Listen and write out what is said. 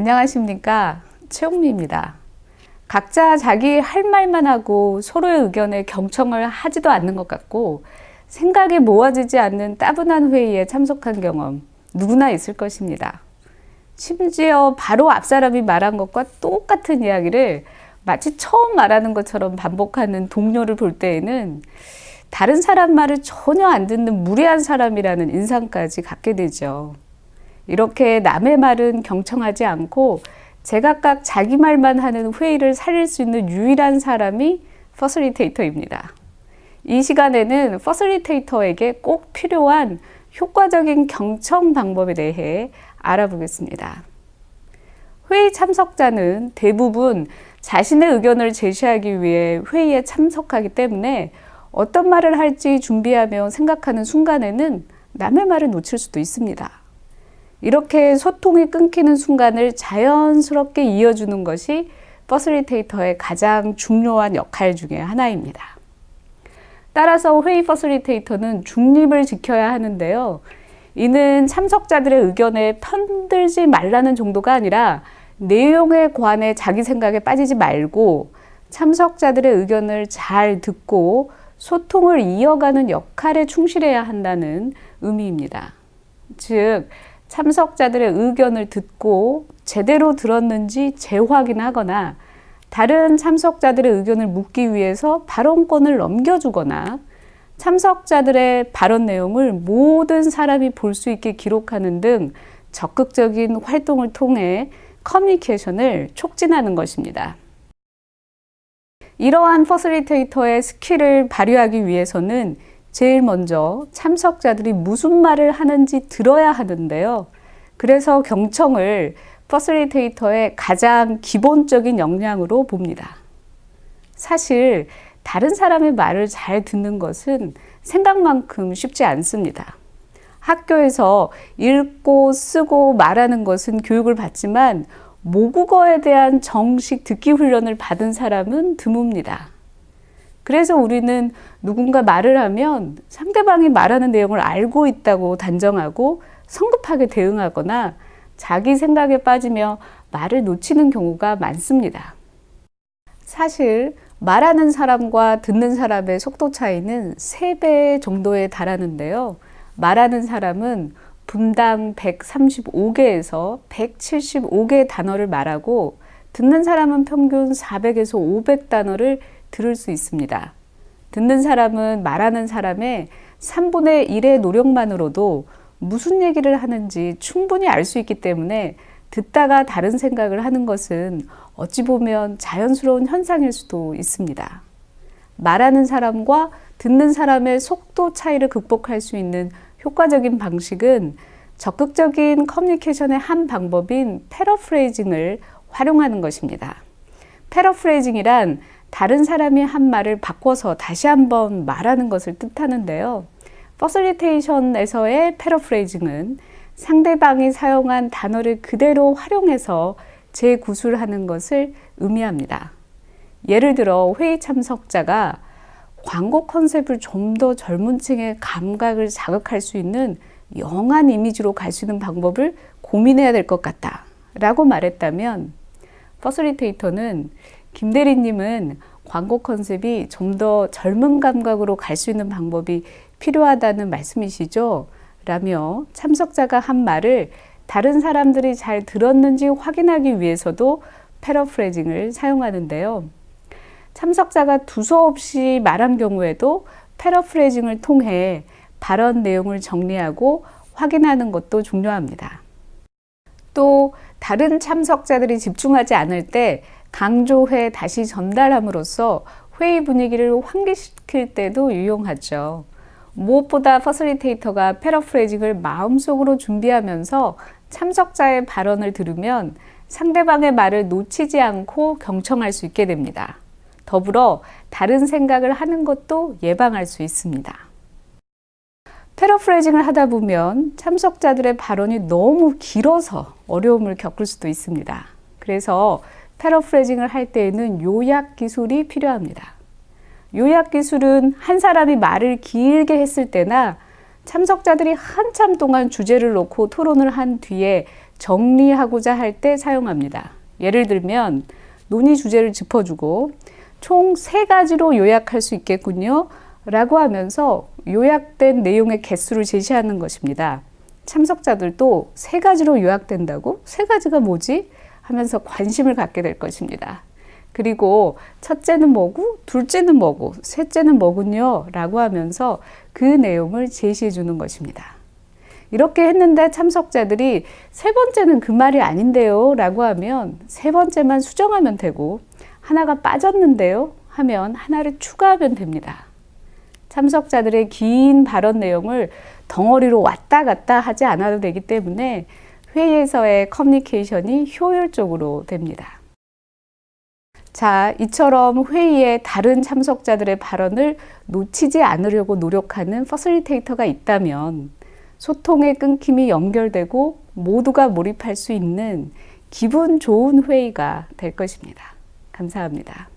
안녕하십니까, 최홍미입니다. 각자 자기 할 말만 하고 서로의 의견에 경청을 하지도 않는 것 같고 생각이 모아지지 않는 따분한 회의에 참석한 경험 누구나 있을 것입니다. 심지어 바로 앞 사람이 말한 것과 똑같은 이야기를 마치 처음 말하는 것처럼 반복하는 동료를 볼 때에는 다른 사람 말을 전혀 안 듣는 무례한 사람이라는 인상까지 갖게 되죠. 이렇게 남의 말은 경청하지 않고 제각각 자기 말만 하는 회의를 살릴 수 있는 유일한 사람이 퍼실리테이터입니다. 이 시간에는 퍼실리테이터에게 꼭 필요한 효과적인 경청 방법에 대해 알아보겠습니다. 회의 참석자는 대부분 자신의 의견을 제시하기 위해 회의에 참석하기 때문에 어떤 말을 할지 준비하며 생각하는 순간에는 남의 말을 놓칠 수도 있습니다. 이렇게 소통이 끊기는 순간을 자연스럽게 이어주는 것이 퍼실리테이터의 가장 중요한 역할 중에 하나입니다. 따라서 회의 퍼실리테이터는 중립을 지켜야 하는데요. 이는 참석자들의 의견에 편들지 말라는 정도가 아니라 내용에 관해 자기 생각에 빠지지 말고 참석자들의 의견을 잘 듣고 소통을 이어가는 역할에 충실해야 한다는 의미입니다. 즉, 참석자들의 의견을 듣고 제대로 들었는지 재확인하거나 다른 참석자들의 의견을 묻기 위해서 발언권을 넘겨주거나 참석자들의 발언 내용을 모든 사람이 볼 수 있게 기록하는 등 적극적인 활동을 통해 커뮤니케이션을 촉진하는 것입니다. 이러한 퍼실리테이터의 스킬을 발휘하기 위해서는 제일 먼저 참석자들이 무슨 말을 하는지 들어야 하는데요. 그래서 경청을 퍼실리테이터의 가장 기본적인 역량으로 봅니다. 사실 다른 사람의 말을 잘 듣는 것은 생각만큼 쉽지 않습니다. 학교에서 읽고 쓰고 말하는 것은 교육을 받지만 모국어에 대한 정식 듣기 훈련을 받은 사람은 드뭅니다. 그래서 우리는 누군가 말을 하면 상대방이 말하는 내용을 알고 있다고 단정하고 성급하게 대응하거나 자기 생각에 빠지며 말을 놓치는 경우가 많습니다. 사실 말하는 사람과 듣는 사람의 속도 차이는 3배 정도에 달하는데요. 말하는 사람은 분당 135개에서 175개의 단어를 말하고 듣는 사람은 평균 400에서 500단어를 들을 수 있습니다. 듣는 사람은 말하는 사람의 3분의 1의 노력만으로도 무슨 얘기를 하는지 충분히 알 수 있기 때문에 듣다가 다른 생각을 하는 것은 어찌 보면 자연스러운 현상일 수도 있습니다. 말하는 사람과 듣는 사람의 속도 차이를 극복할 수 있는 효과적인 방식은 적극적인 커뮤니케이션의 한 방법인 패러프레이징을 활용하는 것입니다. 패러프레이징이란 다른 사람이 한 말을 바꿔서 다시 한번 말하는 것을 뜻하는데요. 퍼실리테이션에서의 패러프레이징은 상대방이 사용한 단어를 그대로 활용해서 재구술하는 것을 의미합니다. 예를 들어 회의 참석자가 광고 컨셉을 좀 더 젊은 층의 감각을 자극할 수 있는 영한 이미지로 갈 수 있는 방법을 고민해야 될 것 같다 라고 말했다면 퍼실리테이터는 김 대리님은 광고 컨셉이 좀 더 젊은 감각으로 갈 수 있는 방법이 필요하다는 말씀이시죠? 라며 참석자가 한 말을 다른 사람들이 잘 들었는지 확인하기 위해서도 패러프레이징을 사용하는데요. 참석자가 두서없이 말한 경우에도 패러프레이징을 통해 발언 내용을 정리하고 확인하는 것도 중요합니다. 또 다른 참석자들이 집중하지 않을 때 강조해 다시 전달함으로써 회의 분위기를 환기시킬 때도 유용하죠. 무엇보다 퍼실리테이터가 패러프레이징을 마음속으로 준비하면서 참석자의 발언을 들으면 상대방의 말을 놓치지 않고 경청할 수 있게 됩니다. 더불어 다른 생각을 하는 것도 예방할 수 있습니다. 패러프레이징을 하다 보면 참석자들의 발언이 너무 길어서 어려움을 겪을 수도 있습니다. 그래서 패러프레이징을 할 때에는 요약 기술이 필요합니다. 요약 기술은 한 사람이 말을 길게 했을 때나 참석자들이 한참 동안 주제를 놓고 토론을 한 뒤에 정리하고자 할 때 사용합니다. 예를 들면 논의 주제를 짚어주고 총 3가지로 요약할 수 있겠군요 라고 하면서 요약된 내용의 개수를 제시하는 것입니다. 참석자들도 3가지로 요약된다고? 3가지가 뭐지? 하면서 관심을 갖게 될 것입니다. 그리고 첫째는 뭐고, 둘째는 뭐고, 셋째는 뭐군요 라고 하면서 그 내용을 제시해 주는 것입니다. 이렇게 했는데 참석자들이 3번째는 그 말이 아닌데요 라고 하면 3번째만 수정하면 되고, 하나가 빠졌는데요 하면 하나를 추가하면 됩니다. 참석자들의 긴 발언 내용을 덩어리로 왔다 갔다 하지 않아도 되기 때문에 회의에서의 커뮤니케이션이 효율적으로 됩니다. 자, 이처럼 회의에 다른 참석자들의 발언을 놓치지 않으려고 노력하는 퍼실리테이터가 있다면 소통의 끊김이 연결되고 모두가 몰입할 수 있는 기분 좋은 회의가 될 것입니다. 감사합니다.